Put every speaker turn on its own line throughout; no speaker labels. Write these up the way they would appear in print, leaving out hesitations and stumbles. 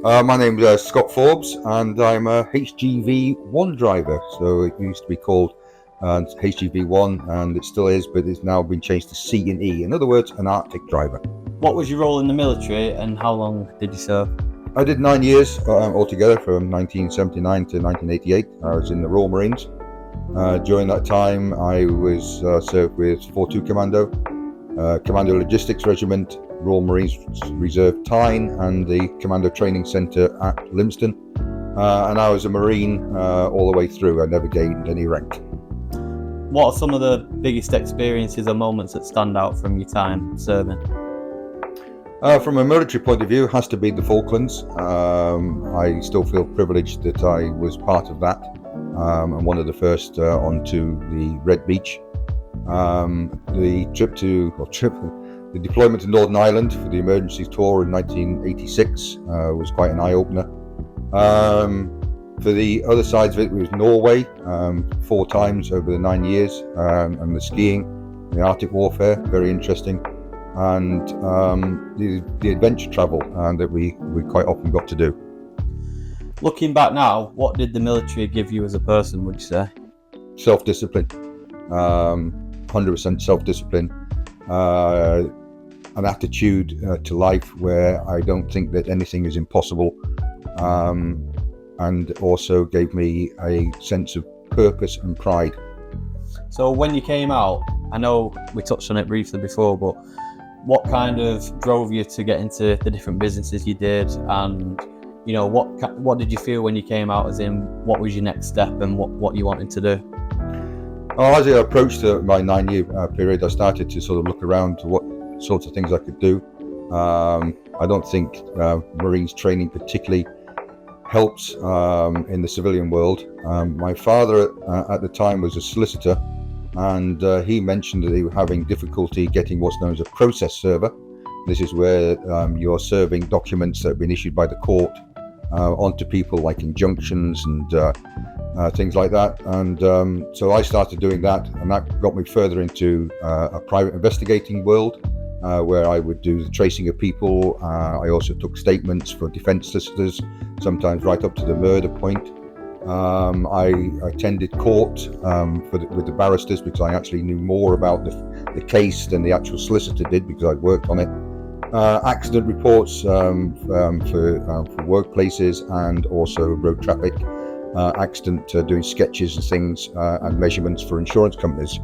My name is Scott Forbes, and I'm a HGV1 driver. So it used to be called HGV1, and it still is, but it's now been changed to C&E. In other words, an Arctic driver.
What was your role in the military, and how long did you serve?
I did 9 years altogether, from 1979 to 1988. I was in the Royal Marines. During that time, I was served with 4-2 Commando, Commando Logistics Regiment, Royal Marines Reserve Tyne, and the Commando Training Centre at Lympstone. And I was a Marine all the way through. I never gained any rank.
What are some of the biggest experiences or moments that stand out from your time serving?
From a military point of view, it has to be the Falklands. I still feel privileged that I was part of that, and one of the first onto the Red Beach. The deployment to Northern Ireland for the emergency tour in 1986 was quite an eye-opener. For the other sides of it was Norway, 4 times over the 9 years, and the skiing, the Arctic warfare, very interesting, and the adventure travel that we quite often got to do.
Looking back now, what did the military give you as a person, would you say?
Self-discipline, 100% self-discipline, an attitude to life where I don't think that anything is impossible, and also gave me a sense of purpose and pride.
So when you came out, I know we touched on it briefly before, but what kind of drove you to get into the different businesses you did, and you know, what did you feel when you came out, as in what was your next step and what you wanted to do?
As I approached my 9-year period, I started to sort of look around to what sorts of things I could do. I don't think Marines training particularly helps in the civilian world. My father at the time was a solicitor, and he mentioned that he was having difficulty getting what's known as a process server. This is where you're serving documents that have been issued by the court onto people, like injunctions and things like that. And so I started doing that, and that got me further into a private investigating world, where I would do the tracing of people. I also took statements for defence solicitors, sometimes right up to the murder point. I attended court with the barristers, because I actually knew more about the case than the actual solicitor did, because I'd worked on it. Accident reports for workplaces, and also road traffic accident, doing sketches and things, and measurements for insurance companies.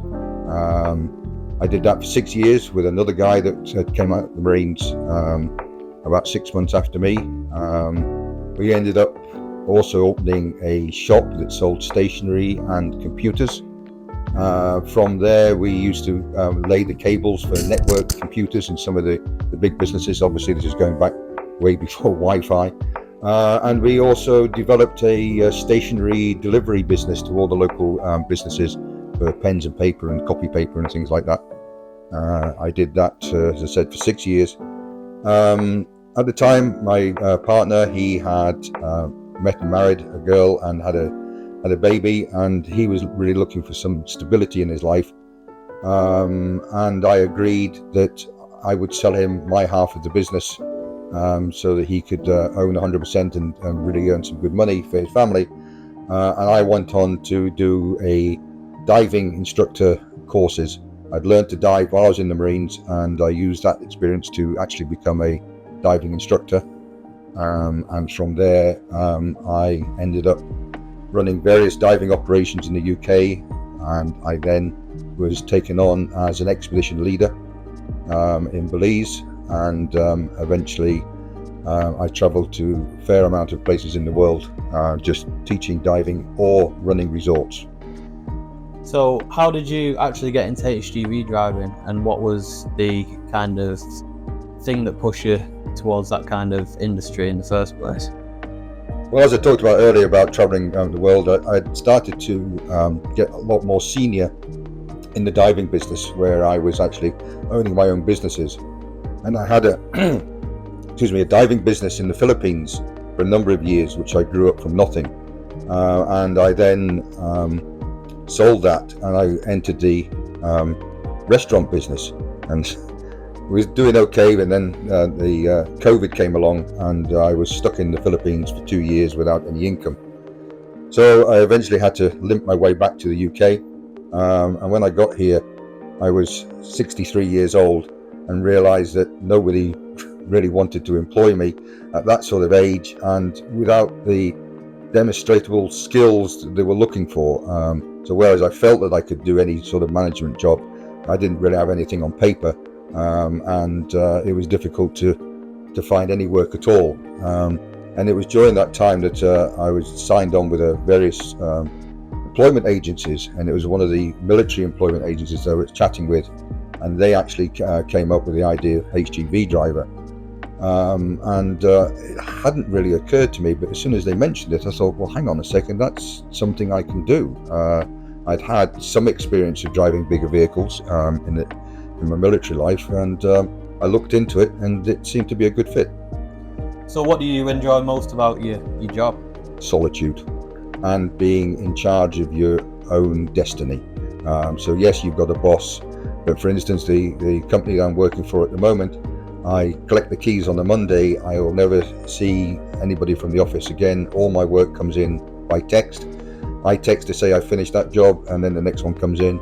I did that for 6 years with another guy that came out of the Marines about 6 months after me. We ended up also opening a shop that sold stationery and computers. From there, we used to lay the cables for network computers in some of the big businesses. Obviously, this is going back way before Wi-Fi. And we also developed a stationery delivery business to all the local businesses for pens and paper and copy paper and things like that. I did that, as I said, for 6 years. At the time, my partner, he had met and married a girl and had a baby, and he was really looking for some stability in his life. And I agreed that I would sell him my half of the business, so that he could own 100% and really earn some good money for his family. And I went on to do a diving instructor courses. I'd learned to dive while I was in the Marines, and I used that experience to actually become a diving instructor. And from there, I ended up running various diving operations in the UK, and I then was taken on as an expedition leader in Belize, and eventually I travelled to a fair amount of places in the world, just teaching diving or running resorts.
So how did you actually get into HGV driving, and what was the kind of thing that pushed you towards that kind of industry in the first place?
Well, as I talked about earlier about travelling around the world, I'd started to get a lot more senior in the diving business, where I was actually owning my own businesses. And I had a diving business in the Philippines for a number of years, which I grew up from nothing. And I then sold that, and I entered the restaurant business. And was doing okay, but then the COVID came along, and I was stuck in the Philippines for 2 years without any income. So I eventually had to limp my way back to the UK, and when I got here, I was 63 years old and realised that nobody really wanted to employ me at that sort of age, and without the demonstrable skills that they were looking for. So whereas I felt that I could do any sort of management job, I didn't really have anything on paper, and it was difficult to find any work at all. And it was during that time that I was signed on with various employment agencies, and it was one of the military employment agencies I was chatting with, and they actually came up with the idea of HGV driver. It hadn't really occurred to me, but as soon as they mentioned it, I thought, well, hang on a second, that's something I can do. I'd had some experience of driving bigger vehicles in my military life, and I looked into it, and it seemed to be a good fit.
So what do you enjoy most about your job?
Solitude and being in charge of your own destiny. So yes, you've got a boss, but for instance, the company that I'm working for at the moment, I collect the keys on a Monday. I will never see anybody from the office again. All my work comes in by text. I text to say I finished that job, and then the next one comes in.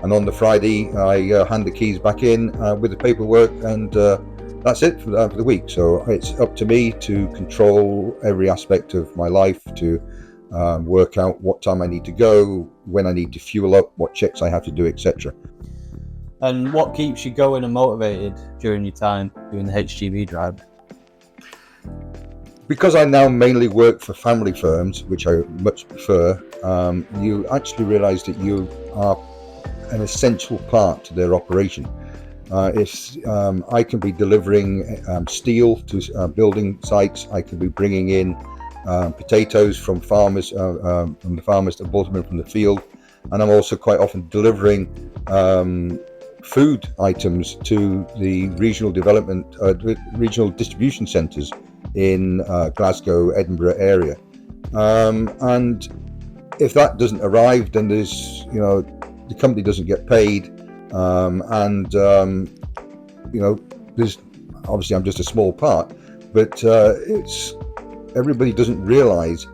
And on the Friday, I hand the keys back in with the paperwork, and that's it for the week. So it's up to me to control every aspect of my life, to work out what time I need to go, when I need to fuel up, what checks I have to do, etc.
And what keeps you going and motivated during your time doing the HGV drive?
Because I now mainly work for family firms, which I much prefer, you actually realise that you are an essential part to their operation. If I can be delivering steel to building sites, I can be bringing in potatoes from farmers, from the farmers that bought them in from the field, and I'm also quite often delivering food items to the regional regional distribution centres in Glasgow, Edinburgh area. And if that doesn't arrive, then there's, the company doesn't get paid. There's obviously, I'm just a small part, but everybody doesn't realise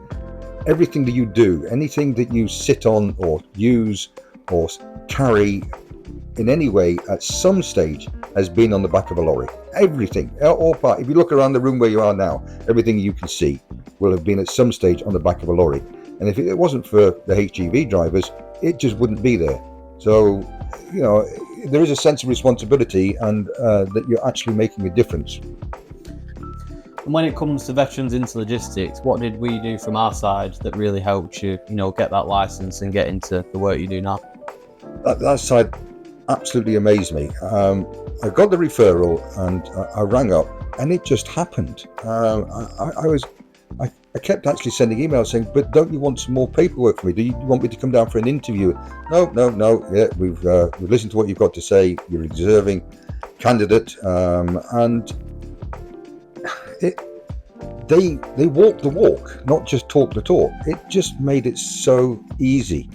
everything that you do, anything that you sit on or use or carry in any way at some stage has been on the back of a lorry. Everything, all part. If you look around the room where you are now, everything you can see will have been at some stage on the back of a lorry. And if it wasn't for the HGV drivers, it just wouldn't be there. So, there is a sense of responsibility, and that you're actually making a difference.
And when it comes to veterans into logistics, what did we do from our side that really helped you, get that license and get into the work you do now?
That side absolutely amazed me. I got the referral, and I rang up, and it just happened. I kept actually sending emails saying, but don't you want some more paperwork for me? Do you want me to come down for an interview? No. Yeah, we've listened to what you've got to say. You're a deserving candidate, and they walk the walk, not just talk the talk. It just made it so easy.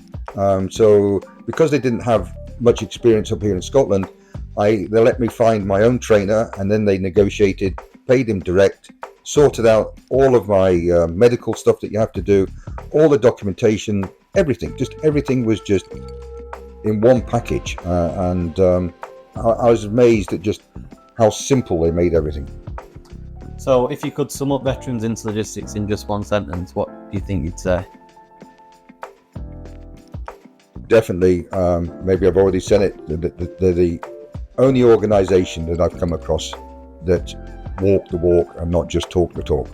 So because they didn't have much experience up here in Scotland, they let me find my own trainer, and then they negotiated, paid him direct, sorted out all of my medical stuff that you have to do, all the documentation, everything was just in one package, and I was amazed at just how simple they made everything.
So if you could sum up veterans into logistics in just one sentence, what do you think you'd say? Definitely,
maybe I've already said it, they're the only organisation that I've come across that walk the walk and not just talk the talk.